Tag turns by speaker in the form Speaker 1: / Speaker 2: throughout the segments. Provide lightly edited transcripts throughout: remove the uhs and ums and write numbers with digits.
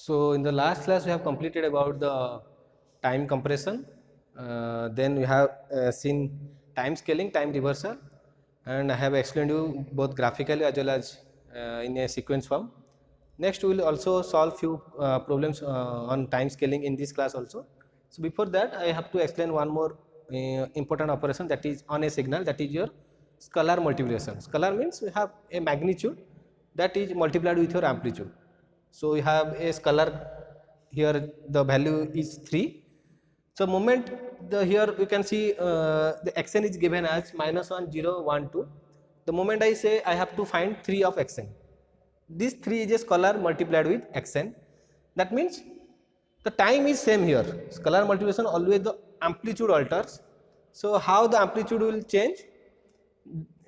Speaker 1: So in the last class we have completed about the time compression, then we have seen time scaling, time reversal, and I have explained you both graphically as well as in a sequence form. Next we will also solve few problems on time scaling in this class also. So before that I have to explain one more important operation, that is on a signal, that is your scalar multiplication. Scalar means we have a magnitude that is multiplied with your amplitude. So we have a scalar here, the value is 3. So moment here you can see the xn is given as -1, 0, 1, 2. The moment I say I have to find 3 of xn, this 3 is a scalar multiplied with xn. That means the time is same here. Scalar multiplication always the amplitude alters. So how the amplitude will change?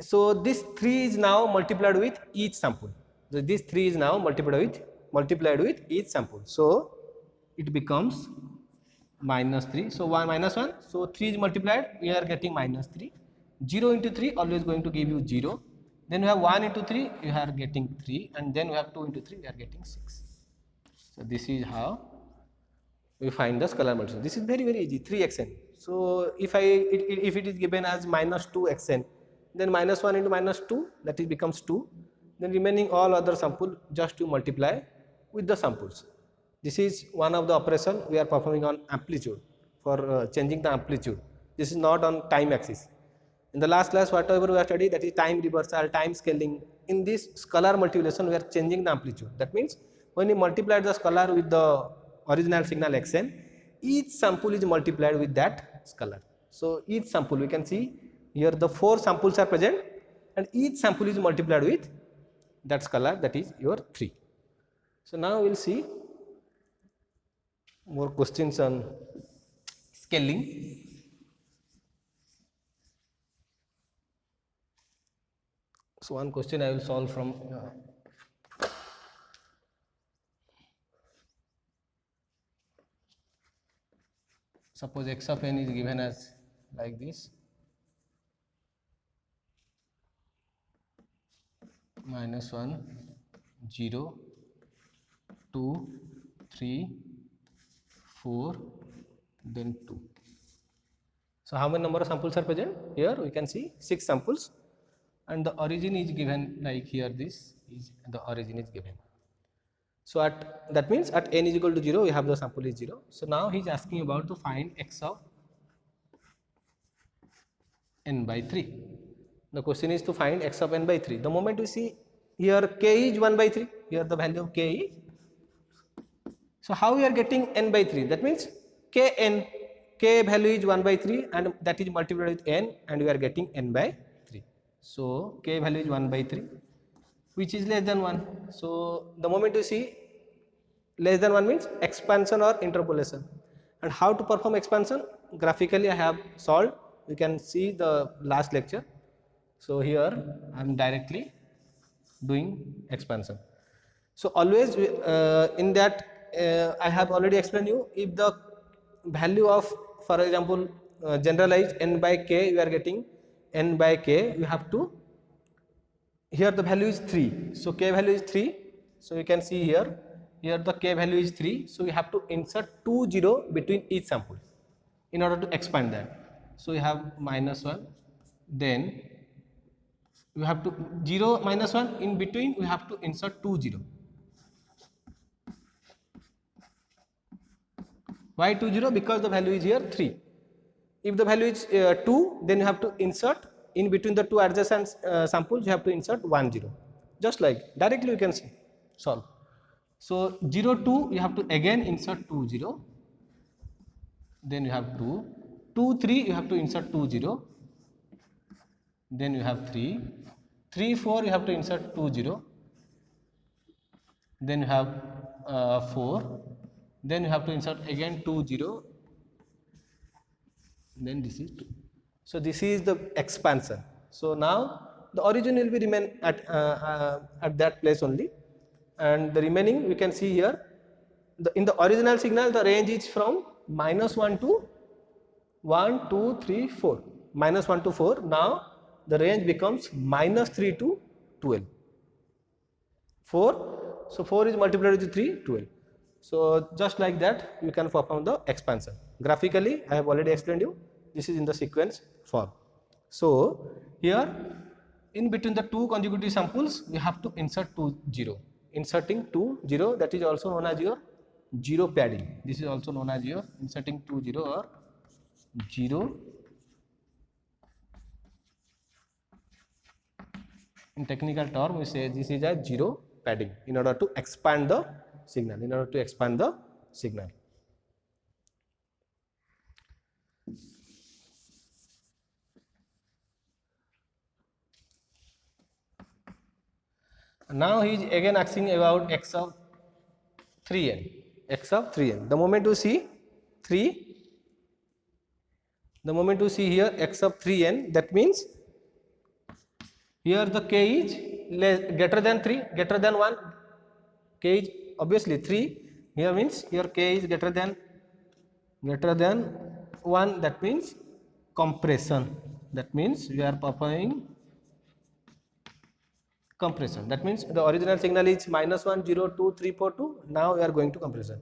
Speaker 1: So this 3 is now multiplied with each sample. So this 3 is now multiplied with each sample. So it becomes -3. So 1 -1. So 3 is multiplied, we are getting -3. 0 into 3 always going to give you 0. Then we have 1 into 3, you are getting 3, and then we have 2 into 3, we are getting 6. So this is how we find the scalar multiplication. This is very easy, 3xn. So if it is given as -2xn, then -1 into -2, that is becomes 2. Then remaining all other sample just to multiply with the samples. This is one of the operation we are performing on amplitude for changing the amplitude. This is not on time axis. In the last class whatever we have studied, that is time reversal, time scaling. In this scalar multiplication we are changing the amplitude. That means when you multiply the scalar with the original signal xn, each sample is multiplied with that scalar. So each sample, we can see here the 4 samples are present and each sample is multiplied with that scalar, that is your 3. So now we will see more questions on scaling. So one question I will solve from suppose x of n is given as like this, -1, 0, 2, 3, 4, then 2. So how many number of samples are present? Here we can see 6 samples, and the origin is given like here, this is the origin is given. So at that means at n is equal to 0 we have the sample is 0. So now he is asking about to find x of n by 3. The question is to find x of n by 3. The moment we see here k is 1 by 3, here the value of k is. So how we are getting n by 3? That means kn, k value is 1 by 3 and that is multiplied with n, and we are getting n by 3. So k value is 1 by 3, which is less than 1. So the moment you see less than 1 means expansion or interpolation. And how to perform expansion? Graphically I have solved. You can see the last lecture. So here I am directly doing expansion. So always in that I have already explained you, if the value of, for example, generalized n by k, you are getting n by k, you have to, here the value is 3, so k value is 3. So you can see here the k value is 3, so you have to insert 2 0 between each sample in order to expand that. So you have -1, then you have to 0 -1, in between we have to insert 2 0. Why 2 0? Because the value is here 3. If the value is 2, then you have to insert in between the 2 adjacent samples, you have to insert 1 0. Just like directly you can see, solve. So 0 2, you have to again insert 2 0. Then you have 2. 2 3, you have to insert 2 0. Then you have 3. 3 4, you have to insert 2 0. Then you have 4. Then you have to insert again 2 0. Then this is 2. So this is the expansion. So now the origin will be remain at that place only, and the remaining we can see here. In the original signal the range is from -1 to 1 2 3 4, -1 to 4. Now the range becomes -3 to 12. 4. So 4 is multiplied with 3, 12. So just like that you can perform the expansion. Graphically I have already explained you, this is in the sequence form. So here in between the two consecutive samples we have to insert 2 0. Inserting 2 0, that is also known as your zero padding. This is also known as your inserting 2 0 or 0. In technical term we say this is a zero padding in order to expand the signal, Now he is again asking about x of 3n. The moment you see 3, here x of 3n, that means here the k is greater than 3, greater than 1. K is obviously 3. Here means here k is greater than 1. That means compression. That means we are performing compression. That means the original signal is -1 0 2 3 4 2. Now we are going to compression.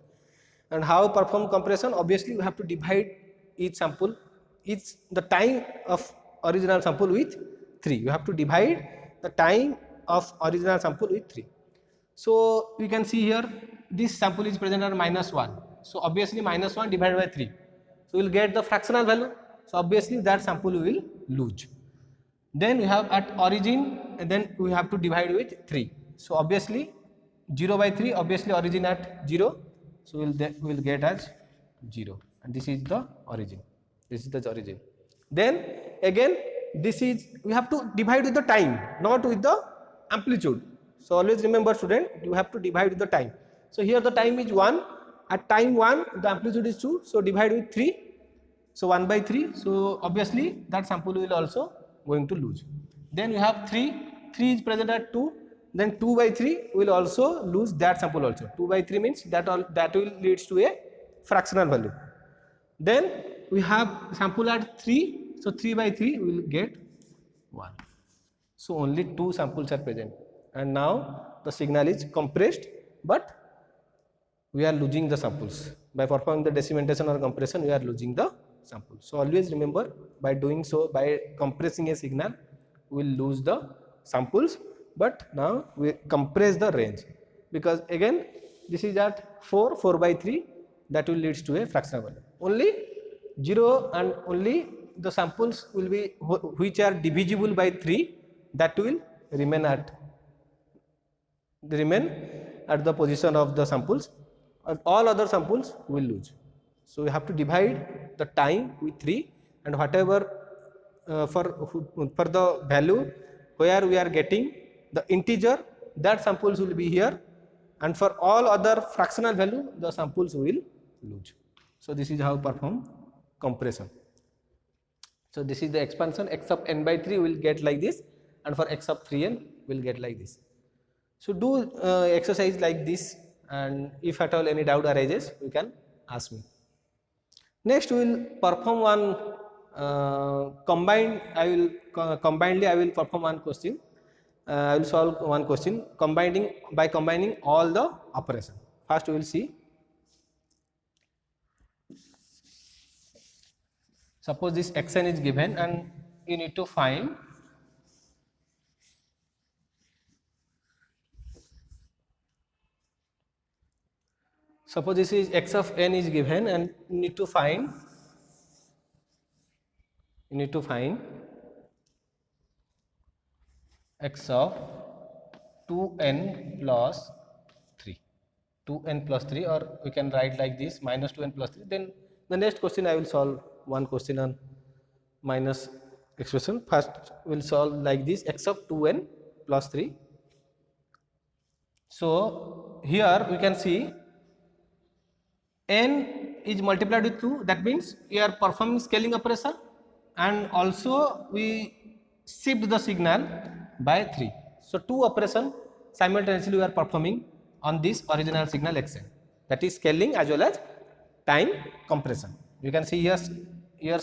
Speaker 1: And how perform compression? Obviously you have to divide each sample, the time of original sample with 3. You have to divide the time of original sample with 3. So we can see here this sample is present at -1. So obviously -1 divided by 3. So we will get the fractional value. So obviously that sample we will lose. Then we have at origin, and then we have to divide with 3. So obviously 0 by 3, obviously origin at 0. So we will get as 0, and this is the origin. Then again this is, we have to divide with the time, not with the amplitude. So always remember student, you have to divide with the time. So here the time is 1, at time 1 the amplitude is 2, so divide with 3, so 1 by 3. So obviously that sample will also going to lose. Then we have 3 is present at 2, then 2 by 3 will also lose that sample also. 2 by 3 means that will leads to a fractional value. Then we have sample at 3, so 3 by 3 will get 1. So only 2 samples are present, and now the signal is compressed, but we are losing the samples. By performing the decimentation or compression we are losing the samples. So always remember, by doing so, by compressing a signal we will lose the samples, but now we compress the range, because again this is at 4 by 3, that will leads to a fractional value. Only 0 and only the samples will be which are divisible by 3, that will remain at the position of the samples, and all other samples will lose. So we have to divide the time with 3, and whatever for the value where we are getting the integer, that samples will be here, and for all other fractional value the samples will lose. So this is how perform compression. So this is the expansion. X of n by 3 will get like this, and for x of 3n will get like this. So do exercise like this, and if at all any doubt arises you can ask me. Next we will perform one combinedly I will perform one question. I will solve one question by combining all the operation. First we will see. Suppose this xn is given and you need to find suppose this is x of n is given and you need to find x of 2n plus 3, or we can write like this minus 2n plus 3. Then the next question I will solve one question on minus expression. First we will solve like this, x of 2n plus 3. So here we can see n is multiplied with 2, that means we are performing scaling operation, and also we shift the signal by 3. So 2 operations simultaneously we are performing on this original signal xn, that is scaling as well as time compression. You can see here your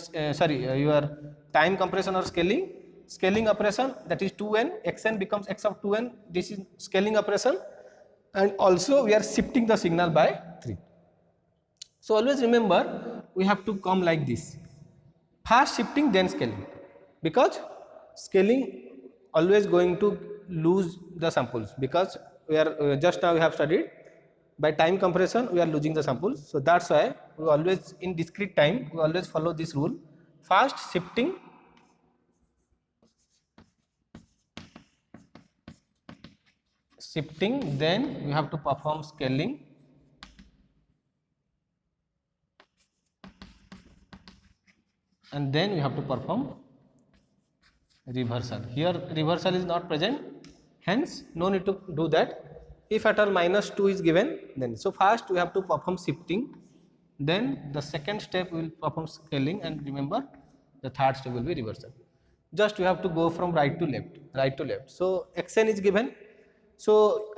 Speaker 1: time compression or scaling operation, that is 2n, xn becomes x of 2n, this is scaling operation, and also we are shifting the signal by 3. So always remember we have to come like this, first shifting then scaling, because scaling always going to lose the samples, because we are just now we have studied by time compression we are losing the samples. So that's why we always in discrete time we always follow this rule, first shifting then we have to perform scaling, and then we have to perform reversal. Here reversal is not present, hence no need to do that. If at all -2 is given, then so first we have to perform shifting, then the second step we will perform scaling, and remember the third step will be reversal. Just we have to go from right to left. So xn is given. So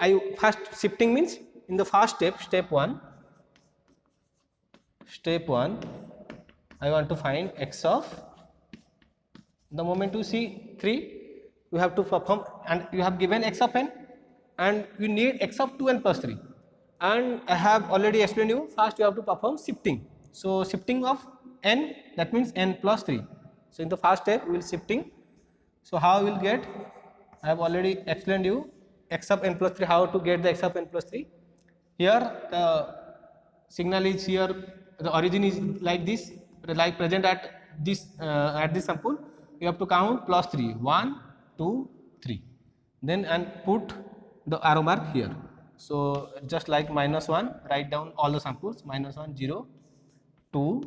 Speaker 1: I first shifting means in the first step 1 I want to find x of, the moment you see 3 you have to perform, and you have given x of n and you need x of 2n plus 3, and I have already explained you, first you have to perform shifting. So shifting of n, that means n plus 3. So in the first step we will shifting. So how we will get, I have already explained you x of n plus 3, how to get the x of n plus 3. Here the signal is here, the origin is like this, like present at this sample. You have to count plus 3, 1 2 3, then and put the arrow mark here. So just like -1, write down all the samples, -1 0 2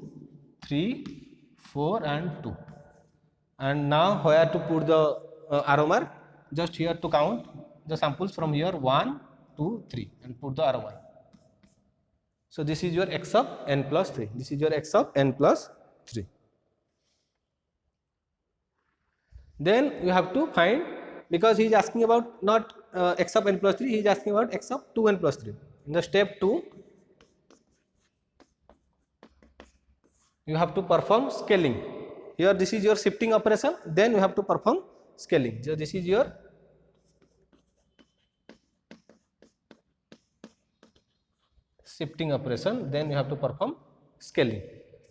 Speaker 1: 3 4 and 2, and now where to put the arrow mark, just here to count the samples from here 1 2 3 and put the arrow mark. So this is your x of n plus 3, this is your x of n plus 3. Then you have to find, because he is asking about not x of n plus 3, he is asking about x of 2n plus 3. In the step 2 you have to perform scaling. Here this is your shifting operation, then you have to perform scaling. So this is your shifting operation, then you have to perform scaling.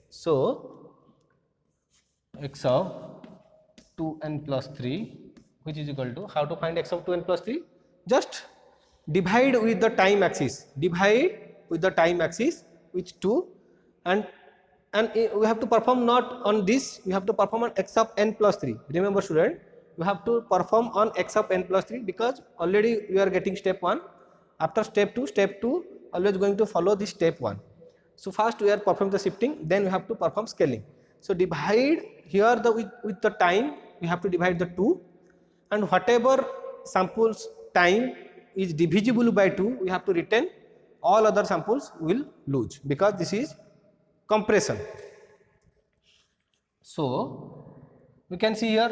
Speaker 1: So x of 2n plus 3 which is equal to, how to find x of 2n plus 3, just divide with the time axis, with 2, and we have to perform not on this, we have to perform on x of n plus 3. Remember student, you have to perform on x of n plus 3, because already we are getting step 1. After step 2 always going to follow this step 1. So first we are performing the shifting, then we have to perform scaling. So divide here the with the time, we have to divide the 2, and whatever samples time is divisible by 2 we have to retain, all other samples will lose, because this is compression. So we can see here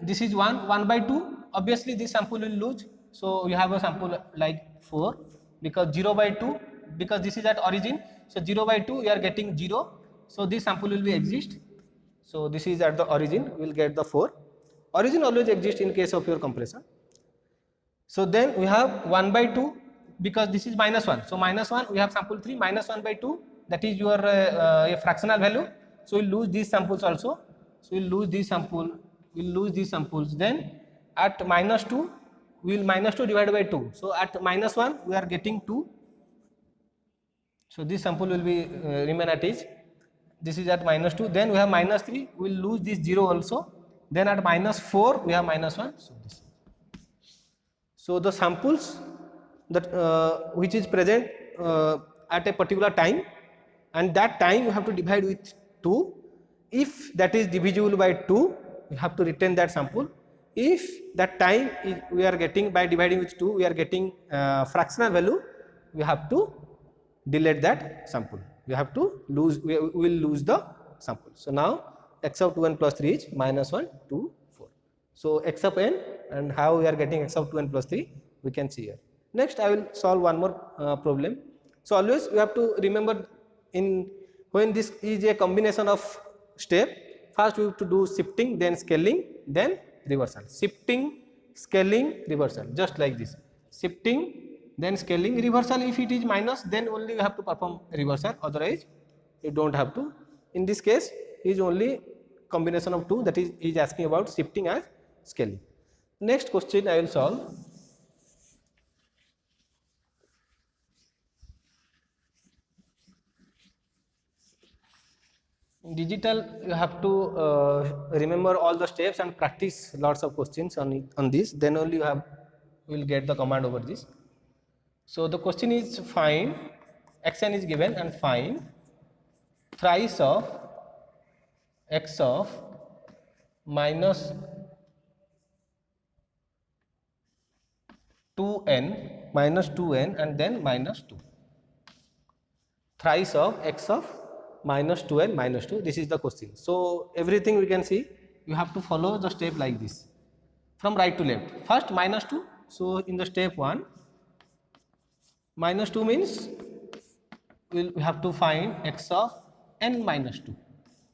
Speaker 1: this is 1 by 2, obviously this sample will lose. So we have a sample like 4, because 0 by 2, because this is at origin, so 0 by 2 we are getting 0, so this sample will be exist. So this is at the origin, we will get the 4. Origin always exists in case of your compression. So then we have 1 by 2, because this is -1, so -1 we have sample 3, -1 by 2, that is your fractional value. So we will lose these samples also, so we will lose these samples, then at -2 we will -2 divided by 2, so at -1 we are getting 2, so this sample will be remain at is, this is at -2, then we have -3, we will lose this 0 also, then at -4 we have -1. So the samples that which is present at a particular time, and that time you have to divide with 2. If that is divisible by 2, you have to retain that sample. If that time is, we are getting by dividing with 2 we are getting fractional value, we have to delete that sample, we have to lose, we will lose the sample. So now x of 2n plus 3 is -1 2 4. So x of n, and how we are getting x of 2n plus 3 we can see here. Next I will solve one more problem. So always we have to remember, in when this is a combination of step, first we have to do shifting, then scaling, then reversal. Shifting, scaling, reversal, just like this. Shifting, then scaling. Reversal, if it is minus, then only you have to perform reversal, otherwise you don't have to. In this case is only combination of two, that is asking about shifting as scaling. Next question I will solve. In digital you have to remember all the steps and practice lots of questions on this, then only you will get the command over this. So the question is, find, xn is given, and find price of x of minus 2n and then minus 2. Thrice of x of minus 2n minus 2, this is the question. So everything we can see, you have to follow the step like this from right to left. First minus 2, so in the step 1 minus 2 means we have to find x of n minus 2,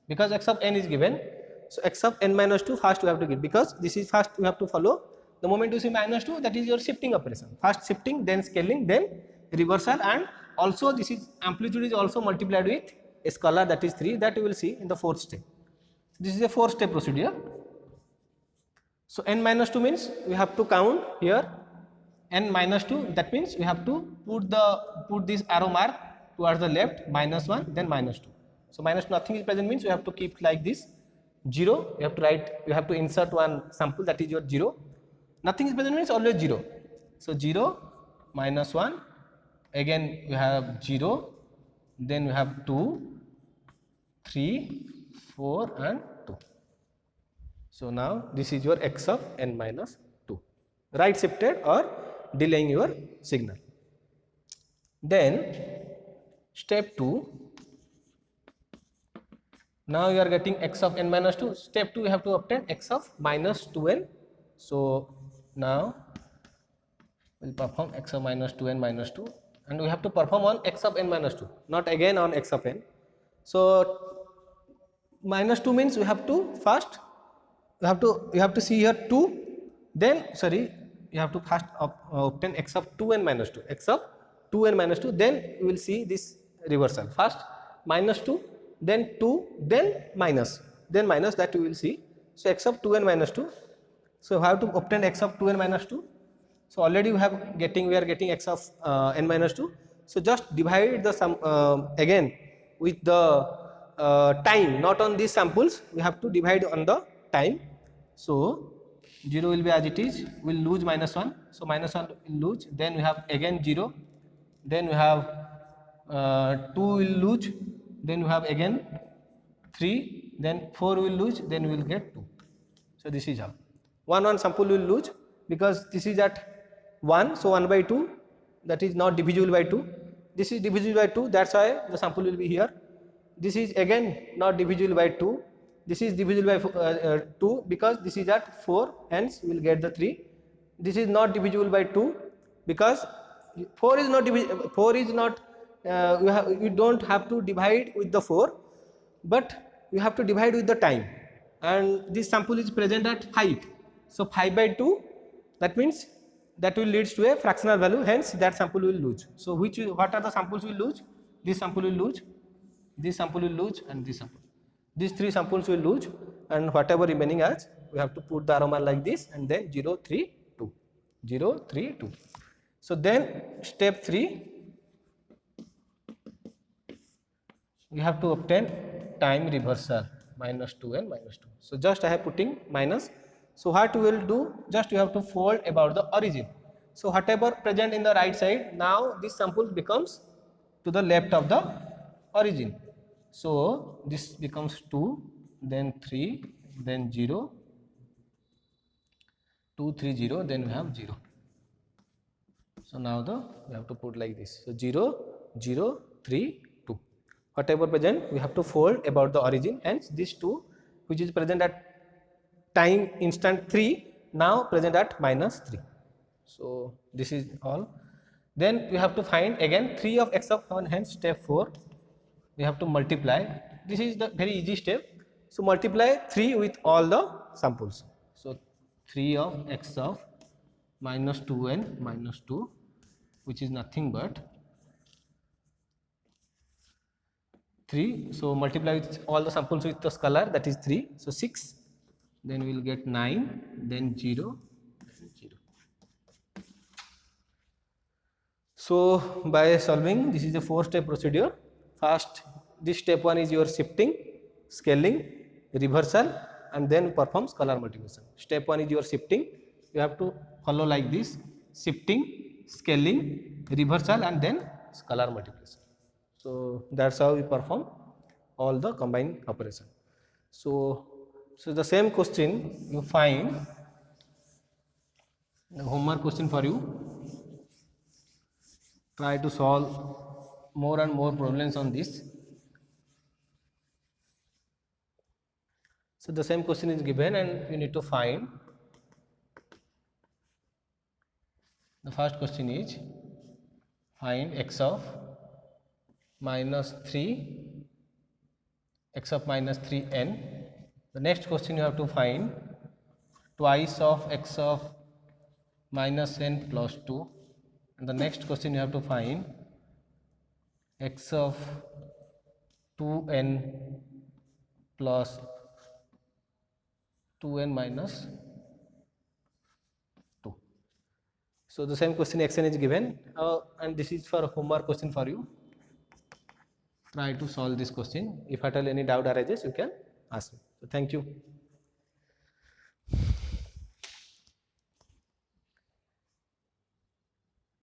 Speaker 1: because x of n is given. So x of n minus 2 first we have to get, because this is first we have to follow. The moment you see minus 2, that is your shifting operation, first shifting, then scaling, then reversal, and also this is amplitude is also multiplied with a scalar, that is 3, that you will see in the fourth step. This is a 4-step procedure. So n minus 2 means we have to count here n minus 2, that means we have to put this arrow mark towards the left, minus 1 then minus 2. So minus nothing is present means we have to keep like this, 0, you have to write, you have to insert one sample, that is your 0. Nothing is present means always 0. So 0 minus 1, again we have 0, then we have 2, 3, 4 and 2. So now this is your x of n minus 2, right shifted or delaying your signal. Then step 2, now you are getting x of n minus 2. Step 2 you have to obtain x of minus 2n. So now we will perform x of minus 2n minus 2, and we have to perform on x of n minus 2, not again on x of n. So minus 2 means we have to first you have to see here 2, then you have to first obtain x of 2n minus 2, x of 2n minus 2, then you will see this reversal, first minus 2, then 2, then minus, that you will see. So x of 2n minus 2, so you have to obtain x of 2n minus 2. So already we are getting x of n minus 2. So just divide the sum again with the time, not on these samples, we have to divide on the time. So 0 will be as it is, we will lose minus 1, so minus 1 will lose, then we have again 0, then we have 2 will lose, then we have again 3, then 4 will lose, then we will get 2. So this is how one sample will lose, because this is at 1, so 1 by 2, that is not divisible by 2, this is divisible by 2, that's why the sample will be here. This is again not divisible by 2, this is divisible by 2, because this is at 4, hence we will get the 3. This is not divisible by 2, because 4 is not you don't have to divide with the 4, but you have to divide with the time, and this sample is present at 5. So 5 by 2, that means that will leads to a fractional value, hence that sample will lose. So what are the samples will lose? This sample will lose, this sample will lose, and this sample. These 3 samples will lose, and whatever remaining as, we have to put the arrow mark like this, and then 0, 3, 2, 0, 3, 2. So then step 3, we have to obtain time reversal, minus 2n minus 2. So just I have putting minus. So what we will do, just you have to fold about the origin. So whatever present in the right side, now this sample becomes to the left of the origin. So this becomes 2, then 3, then 0, 2, 3, 0, then we have 0. So now we have to put like this. So 0, 0, 3, 2. Whatever present, we have to fold about the origin, hence this 2 which is present at time instant 3, now present at minus 3. So this is all. Then we have to find again 3 of x of 1, hence step 4. We have to multiply. This is the very easy step. So multiply 3 with all the samples. So 3 of x of minus 2n minus 2 which is nothing but 3. So multiply with all the samples with the scalar, that is 3. So 6, then we will get 9, then 0, then 0. So by solving, this is a 4-step procedure. First, this step 1 is your shifting, scaling, reversal, and then perform scalar multiplication. Step 1 is your shifting. You have to follow like this: shifting, scaling, reversal, and then scalar multiplication. So that's how we perform all the combined operation. So the same question you find, the homework question for you. Try to solve more and more problems on this. So the same question is given and you need to find. The first question is find x of minus 3, x of minus 3n. The next question you have to find twice of x of minus n plus 2. And the next question you have to find x of 2n plus 2n minus 2. So the same question xn is given and this is for homework question for you. Try to solve this question. If at all any doubt arises, you can ask me. So thank you.